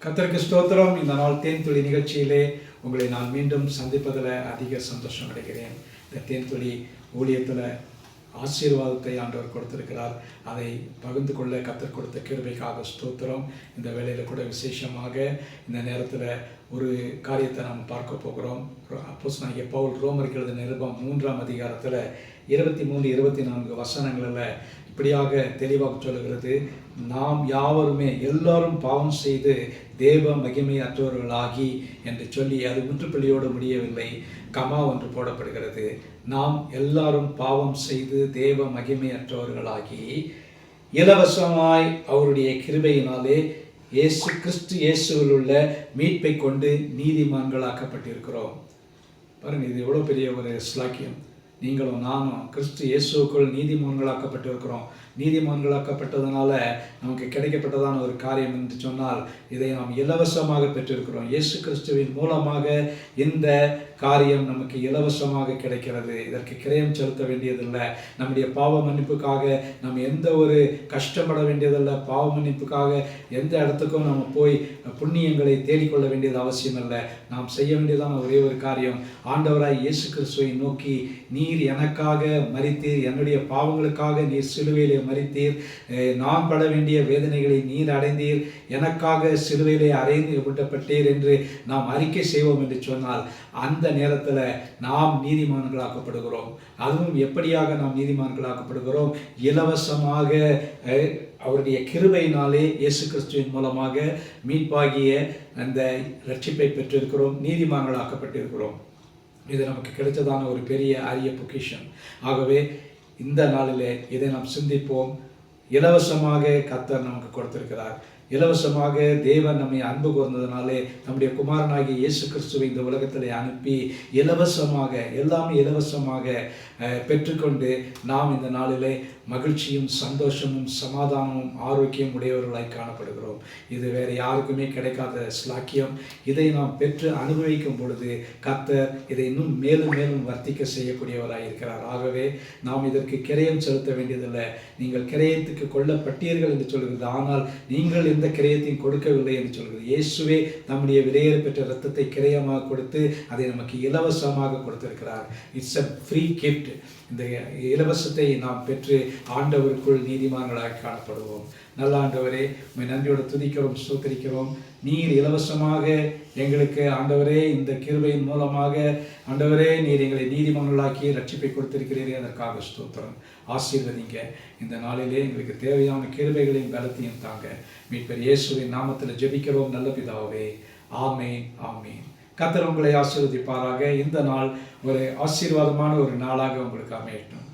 கர்த்தருக்கு ஸ்தோத்திரம். இந்த நாள் தேன்துளி நிகழ்ச்சியிலே உங்களை நான் மீண்டும் சந்திப்பதில் அதிக சந்தோஷம் அடைகிறேன். இந்த தேன்துளி ஊழியத்தில் ஆசீர்வாதத்தை ஆண்டவர் கொடுத்திருக்கிறார். அதை பகிர்ந்து கொள்ள கர்த்தர் கொடுத்த கிருபைக்காக ஸ்தோத்திரம். இந்த வேளையில் கூட விசேஷமாக இந்த நேரத்தில் ஒரு காரியத்தை நாம் பார்க்க போகிறோம். அப்போஸ்தலனாகிய பவுல் ரோமருக்கு எழுதின நிருபம் 3ஆம் அதிகாரத்தில் 23-24 வசனங்களில் இப்படியாக தெளிவாக சொல்லுகிறது. நாம் யாவருமே எல்லாரும் பாவம் செய்து தேவ மகிமை அற்றவர்களாகி என்று சொல்லி அது முற்றுப்புள்ளியோடு முடியவில்லை, கமா ஒன்று போடப்படுகிறது. நாம் எல்லாரும் பாவம் செய்து தேவ மகிமை அற்றவர்களாகி இலவசமாய் அவருடைய கிருபையினாலே இயேசு கிறிஸ்து இயேசுவில் உள்ள மீட்பை கொண்டு நீதிமான்களாக்கப்பட்டிருக்கிறோம். பாருங்கள், இது எவ்வளோ பெரிய ஒரு ஸ்லாக்கியம். நீங்களும் நானும் கிறிஸ்து இயேசுக்குள் நீதிமான்களாக்கப்பட்டிருக்கிறோம். நீதிமான்களாக்கப்பட்டதுனால நமக்கு கிடைக்கப்பட்டதான ஒரு காரியம் என்று சொன்னால் இதை நாம் இலவசமாக பெற்றிருக்கிறோம். இயேசு கிறிஸ்துவின் மூலமாக இந்த காரியம் நமக்கு இலவசமாக கிடைக்கிறது. இதற்கு கிரயம் செலுத்த வேண்டியதில்லை. நம்முடைய பாவ மன்னிப்புக்காக நம்ம எந்த ஒரு கஷ்டப்பட வேண்டியதில்லை. பாவ மன்னிப்புக்காக எந்த இடத்துக்கும் நம்ம போய் புண்ணியங்களை தேடிக்கொள்ள வேண்டியது அவசியம் இல்லை. நாம் செய்ய வேண்டியதான ஒரே ஒரு காரியம், ஆண்டவராய் இயேசு கிறிஸ்துவை நோக்கி, நீர் எனக்காக மரித்தீர், என்னுடைய பாவங்களுக்காக நீர் சிலுவையிலே மரித்தீர், நான் பட வேண்டிய வேதனைகளை நீர் அடைந்தீர், எனக்காக சிலுவையிலே அறைந்து விட்டப்பட்டீர் என்று நாம் அறிக்கை செய்வோம் என்று சொன்னால் அந்த நேரத்தில் நாம் நீதிமான்களாக்கப்படுகிறோம். அதுவும் எப்படியாக நாம் நீதிமான்களாக்கப்படுகிறோம்? இலவசமாக அவருடைய கிருபையினாலே இயேசு கிறிஸ்துவின் மூலமாக மீட்பாகிய அந்த ரட்சிப்பை பெற்றிருக்கிறோம், நீதிமான்களாக்கப்பட்டிருக்கிறோம். இது நமக்கு கிடைத்ததான ஒரு பெரிய அரிய பொக்கிஷம். ஆகவே இந்த நாளிலே இதை நாம் சிந்திப்போம். இலவசமாக கர்த்தர் நமக்கு கொடுத்திருக்கிறார். இலவசமாக தேவன் நம்மை அன்பு கூர்ந்ததுனாலே நம்முடைய குமாரனாகிய இயேசு கிறிஸ்துவை இந்த உலகத்தில் அனுப்பி இலவசமாக எல்லாமே இலவசமாக பெற்றுக்கொண்டு நாம் இந்த நாளிலே மகிழ்ச்சியும் சந்தோஷமும் சமாதானமும் ஆரோக்கியம் உடையவர்களாய் காணப்படுகிறோம். இது வேறு யாருக்குமே கிடைக்காத ஸ்லாக்கியம். இதை நாம் பெற்று அனுபவிக்கும் பொழுது கர்த்தர் இதை இன்னும் மேலும் மேலும் வர்த்திக்க செய்யக்கூடியவராய் இருக்கிறார். ஆகவே நாம் இதற்கு கிரயம் செலுத்த வேண்டியதில்லை. நீங்கள் கிரயத்துக்கு கொல்லப்பட்டீர்கள் என்று சொல்கிறது, ஆனால் நீங்கள் எந்த கிரயத்தையும் கொடுக்கவில்லை என்று சொல்கிறது. இயேசுவே நம்முடைய விலையேற பெற்ற இரத்தத்தை கிரயமாக கொடுத்து அதை நமக்கு இலவசமாக கொடுத்திருக்கிறார். It's a free gift. இந்த இலவசத்தை நாம் பெற்று ஆண்டவருக்குள் நீதிமான்களாக காணப்படுவோம். நல்ல ஆண்டவரே, உம்மை நன்றியோடு துதிக்கிறோம், ஸ்தோத்திரிக்கிறோம். நீர் இலவசமாக எங்களுக்கு ஆண்டவரே இந்த கிருபையின் மூலமாக ஆண்டவரே நீர் எங்களை நீதிமான்களாக்கி ரட்சிப்பை கொடுத்திருக்கிறீர்கள். அதற்காக ஸ்தோத்திரம். ஆசீர்வதிங்க. இந்த நாளிலே எங்களுக்கு தேவையான கிருபைகளையும் பலத்தையும் தாங்க. மீட்பர் இயேசுவின் நாமத்தில் ஜெபிக்கிறோம் நல்ல பிதாவே. ஆமேன், ஆமேன். கர்த்தர் உங்களை ஆசீர்வதிப்பாராக. இந்த நாள் ஒரு ஆசீர்வாதமான ஒரு நாளாக உங்களுக்கு அமையட்டும்.